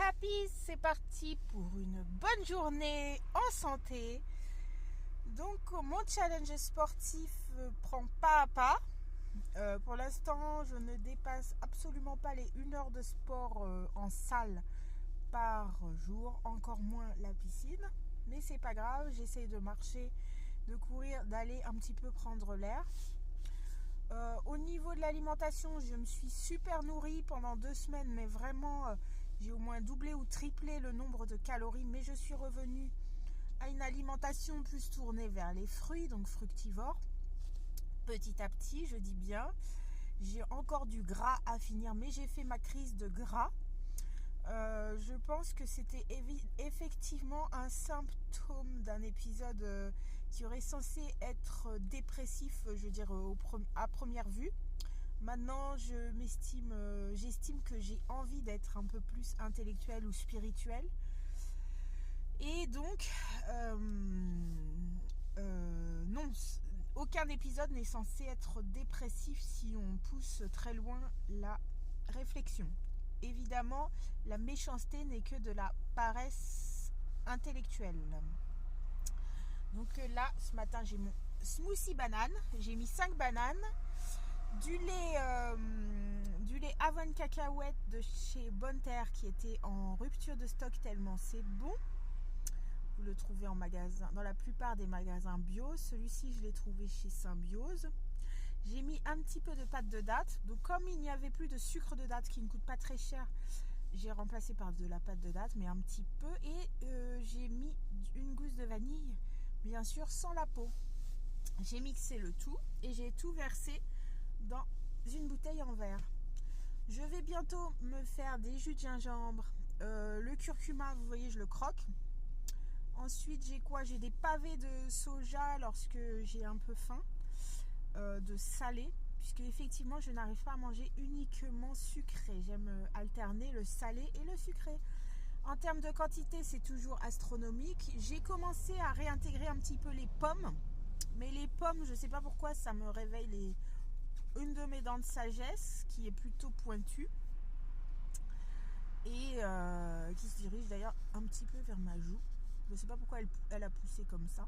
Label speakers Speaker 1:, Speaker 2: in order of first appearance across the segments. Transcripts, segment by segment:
Speaker 1: happy, c'est parti pour une bonne journée en santé. Donc mon challenge sportif prend pas à pas. Pour l'instant, je ne dépasse absolument pas les 1 heure de sport en salle par jour, encore moins la piscine. Mais c'est pas grave, j'essaye de marcher, de courir, d'aller un petit peu prendre l'air. Au niveau de l'alimentation, je me suis super nourrie pendant 2 semaines, mais vraiment, j'ai au moins doublé ou triplé le nombre de calories. Mais je suis revenue à une alimentation plus tournée vers les fruits, donc fructivore. Petit à petit, je dis bien. J'ai encore du gras à finir, mais j'ai fait ma crise de gras. Je pense que c'était effectivement un symptôme d'un épisode qui aurait censé être dépressif, je veux dire, à première vue. Maintenant, j'estime que j'ai envie d'être un peu plus intellectuelle ou spirituelle. Et donc, non, aucun épisode n'est censé être dépressif si on pousse très loin la réflexion. Évidemment, la méchanceté n'est que de la paresse intellectuelle. Donc là, ce matin, j'ai mon smoothie banane. J'ai mis 5 bananes, du lait Avon cacahuète de chez Bonne Terre qui était en rupture de stock tellement c'est bon. Vous le trouvez en magasin, dans la plupart des magasins bio. Celui-ci, je l'ai trouvé chez Symbiose. J'ai mis un petit peu de pâte de date. Donc comme il n'y avait plus de sucre de date qui ne coûte pas très cher, j'ai remplacé par de la pâte de date, mais un petit peu. Et j'ai mis une gousse de vanille, bien sûr sans la peau. J'ai mixé le tout et j'ai tout versé dans une bouteille en verre. Je vais bientôt me faire des jus de gingembre. Le curcuma, vous voyez, je le croque. Ensuite, j'ai quoi? J'ai des pavés de soja lorsque j'ai un peu faim. De salé, puisque effectivement je n'arrive pas à manger uniquement sucré. J'aime alterner le salé et le sucré. En termes de quantité, c'est toujours astronomique. J'ai commencé à réintégrer un petit peu les pommes, mais les pommes, je ne sais pas pourquoi, ça me réveille une de mes dents de sagesse qui est plutôt pointue et qui se dirige d'ailleurs un petit peu vers ma joue. Je ne sais pas pourquoi elle a poussé comme ça.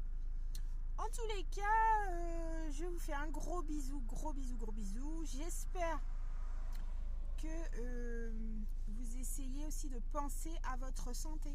Speaker 1: En tous les cas, je vous fais un gros bisou, gros bisou, gros bisou. J'espère que vous essayez aussi de penser à votre santé.